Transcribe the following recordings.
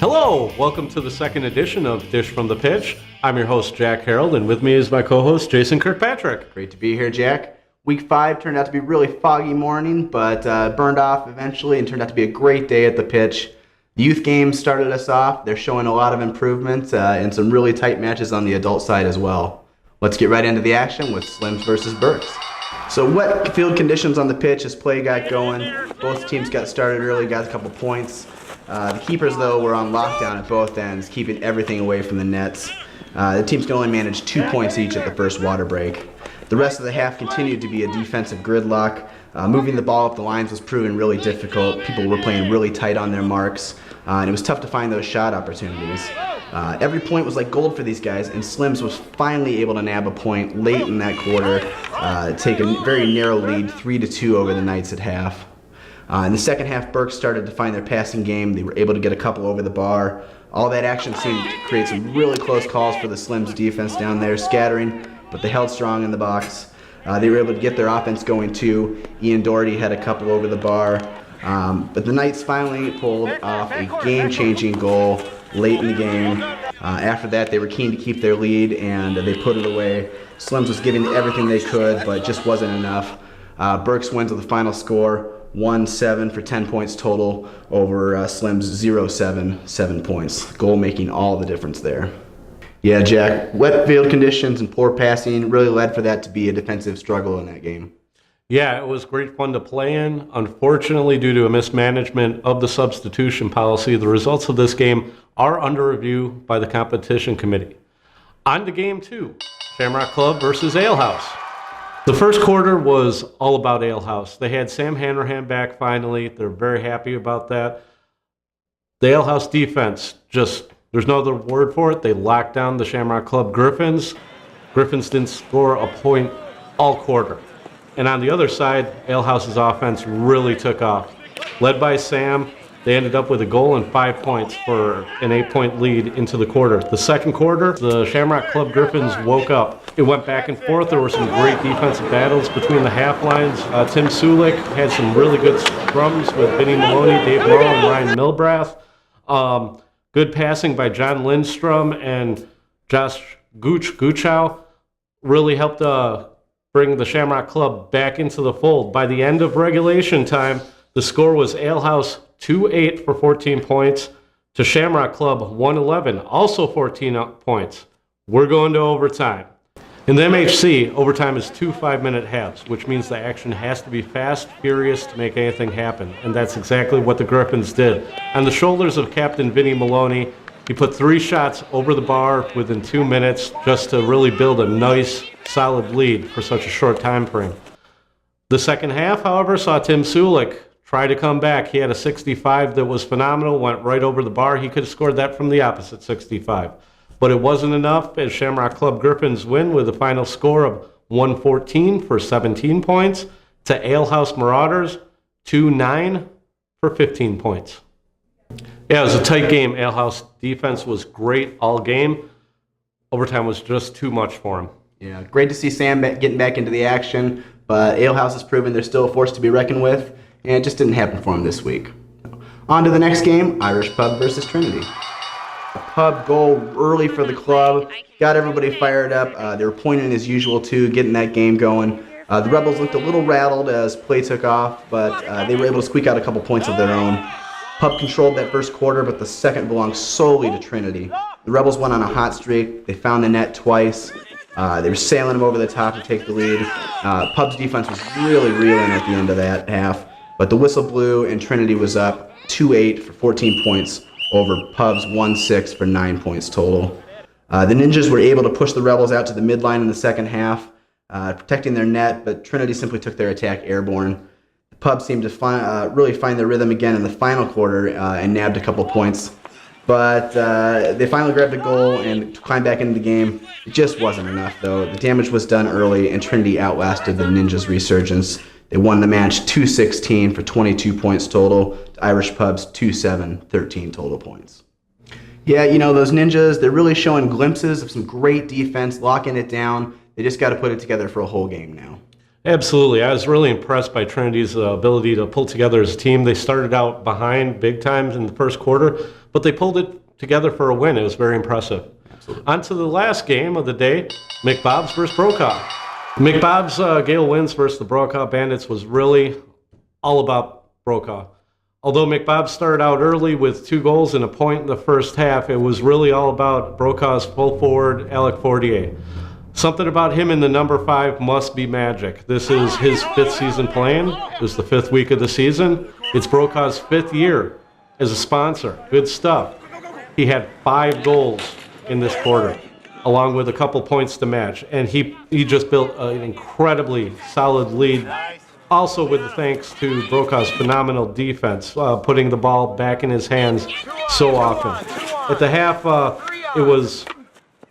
Hello, welcome to the second edition of Dish from the Pitch. I'm your host, Jack Harold, and with me is my co-host, Jason Kirkpatrick. Great to be here, Jack. Week 5 turned out to be a really foggy morning, but burned off eventually and turned out to be a great day at the pitch. The youth games started us off. They're showing a lot of improvement and some really tight matches on the adult side as well. Let's get right into the action with Slims versus Burks. So wet field conditions on the pitch as play got going. Both teams got started early, got a couple points. The keepers, though, were on lockdown at both ends, keeping everything away from the nets. The teams can only manage 2 points each at the first water break. The rest of the half continued to be a defensive gridlock. Moving the ball up the lines was proven really difficult. People were playing really tight on their marks, and it was tough to find those shot opportunities. Every point was like gold for these guys, and Slims was finally able to nab a point late in that quarter, take a very narrow lead, 3-2 over the Knights at half. In the second half, Burks started to find their passing game. They were able to get a couple over the bar. All that action seemed to create some really close calls for the Slims defense down there, scattering, but they held strong in the box. They were able to get their offense going too. Ian Doherty had a couple over the bar. But the Knights finally pulled off a game-changing goal late in the game. After that, they were keen to keep their lead, and they put it away. Slims was giving everything they could, but it just wasn't enough. Burks wins with the final score, 1-7 for 10 points total over Slims 0-7, 7 points. Goal making all the difference there. Yeah, Jack, wet field conditions and poor passing really led for that to be a defensive struggle in that game. Yeah, it was great fun to play in. Unfortunately, due to a mismanagement of the substitution policy, the results of this game are under review by the competition committee. On to game 2, Shamrock Club versus Alehouse. The first quarter was all about Alehouse. They had Sam Hanrahan back finally. They're very happy about that. The Alehouse defense, there's no other word for it. They locked down the Shamrock Club Griffins. Griffins didn't score a point all quarter. And on the other side, Alehouse's offense really took off. Led by Sam, they ended up with a goal and 5 points for an 8-point lead into the quarter. The second quarter, the Shamrock Club Griffins woke up. It went back and forth. There were some great defensive battles between the half lines. Tim Sulik had some really good scrums with Vinny Maloney, Dave Morrow, and Ryan Milbrath. Good passing by John Lindstrom and Josh Guchow really helped bring the Shamrock Club back into the fold. By the end of regulation time, the score was Alehouse 2-8 for 14 points to Shamrock Club 1-11, also 14 points. We're going to overtime. In the MHC, overtime is 2 5-minute halves, which means the action has to be fast, furious to make anything happen, and that's exactly what the Griffins did. On the shoulders of Captain Vinny Maloney, he put 3 shots over the bar within 2 minutes just to really build a nice, solid lead for such a short time frame. The second half, however, saw Tim Sulik try to come back. He had a 65 that was phenomenal, went right over the bar. He could have scored that from the opposite 65. But it wasn't enough as Shamrock Club Griffins win with a final score of 114 for 17 points to Alehouse Marauders 2-9 for 15 points. Yeah, it was a tight game. Alehouse defense was great all game. Overtime was just too much for him. Yeah, great to see Sam getting back into the action, but Alehouse has proven they're still a force to be reckoned with, and it just didn't happen for him this week. On to the next game, Irish Pub versus Trinity. A pub goal early for the club, got everybody fired up. They were pointing as usual too, getting that game going. The Rebels looked a little rattled as play took off, but they were able to squeak out a couple points of their own. Pub controlled that first quarter, but the second belonged solely to Trinity. The Rebels went on a hot streak. They found the net twice. They were sailing them over the top to take the lead. Pub's defense was really reeling at the end of that half, but the whistle blew and Trinity was up 2-8 for 14 points over Pub's 1-6 for 9 points total. The Ninjas were able to push the Rebels out to the midline in the second half, protecting their net, but Trinity simply took their attack airborne. The Pub seemed to really find their rhythm again in the final quarter and nabbed a couple points. But they finally grabbed a goal and climbed back into the game. It just wasn't enough, though. The damage was done early, and Trinity outlasted the Ninjas' resurgence. They won the match 2-16 for 22 points total to Irish Pub's 2-7, 13 total points. Yeah, those Ninjas, they're really showing glimpses of some great defense, locking it down. They just got to put it together for a whole game now. Absolutely. I was really impressed by Trinity's ability to pull together as a team. They started out behind big time in the first quarter, but they pulled it together for a win. It was very impressive. Absolutely. On to the last game of the day, McBob's versus Brokaw. McBob's Gale wins versus the Brokaw Bandits was really all about Brokaw. Although McBob started out early with 2 goals and a point in the first half, it was really all about Brokaw's full forward, Alec Fortier. Something about him in the number 5 must be magic. This is his 5th season playing. This is the 5th week of the season. It's Brokaw's 5th year as a sponsor. Good stuff. He had 5 goals in this quarter, along with a couple points to match. And he just built an incredibly solid lead. Also with thanks to Brokaw's phenomenal defense, putting the ball back in his hands so often. At the half, it was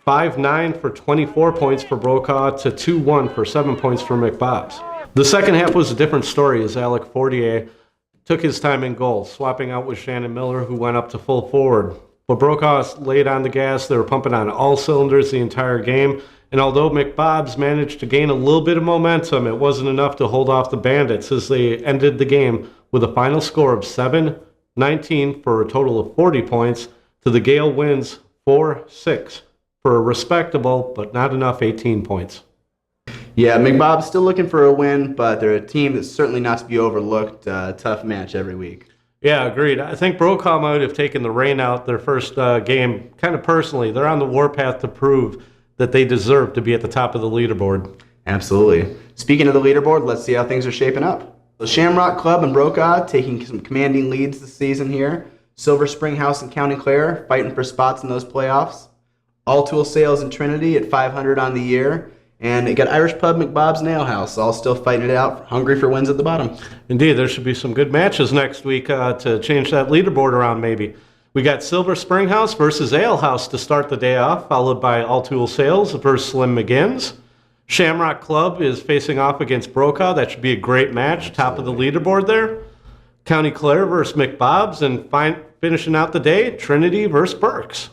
5-9 for 24 points for Brokaw to 2-1 for 7 points for McBob's. The second half was a different story as Alec Fortier took his time in goal, swapping out with Shannon Miller, who went up to full forward. But Brokaw laid on the gas. They were pumping on all cylinders the entire game. And although McBob's managed to gain a little bit of momentum, it wasn't enough to hold off the Bandits as they ended the game with a final score of 7-19 for a total of 40 points to the Gale wins 4-6 for a respectable but not enough 18 points. Yeah, McBob's still looking for a win, but they're a team that's certainly not to be overlooked. Tough match every week. Yeah, agreed. I think Brokaw might have taken the rain out their first game kind of personally. They're on the warpath to prove that they deserve to be at the top of the leaderboard. Absolutely. Speaking of the leaderboard, let's see how things are shaping up. The Shamrock Club and Brokaw taking some commanding leads this season here. Silver Spring House and County Clare fighting for spots in those playoffs. All Tool Sales and Trinity at 500 on the year. And you got Irish Pub, McBob's, and Alehouse all still fighting it out, hungry for wins at the bottom. Indeed, there should be some good matches next week to change that leaderboard around maybe. We got Silver Spring House versus Alehouse to start the day off, followed by All Tool Sales versus Slim McGinn's. Shamrock Club is facing off against Brokaw. That should be a great match, top of the leaderboard there. County Clare versus McBob's, and finishing out the day, Trinity versus Burke's.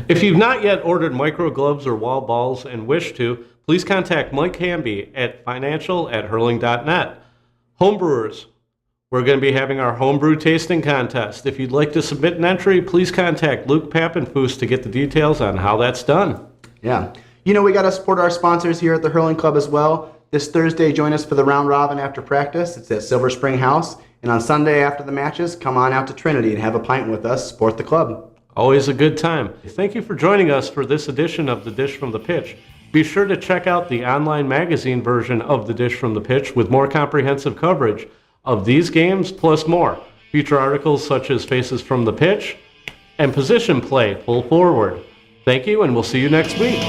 If you've not yet ordered micro gloves or wall balls and wish to, please contact Mike Hamby at financial@hurling.net. Homebrewers, we're going to be having our homebrew tasting contest. If you'd like to submit an entry, please contact Luke Pappenfuss to get the details on how that's done. Yeah. You know, we got to support our sponsors here at the Hurling Club as well. This Thursday, join us for the round robin after practice. It's at Silver Spring House. And on Sunday after the matches, come on out to Trinity and have a pint with us. Support the club. Always a good time. Thank you for joining us for this edition of The Dish from the Pitch. Be sure to check out the online magazine version of The Dish from the Pitch with more comprehensive coverage of these games plus more. Feature articles such as Faces from the Pitch and Position Play Full Forward. Thank you, and we'll see you next week.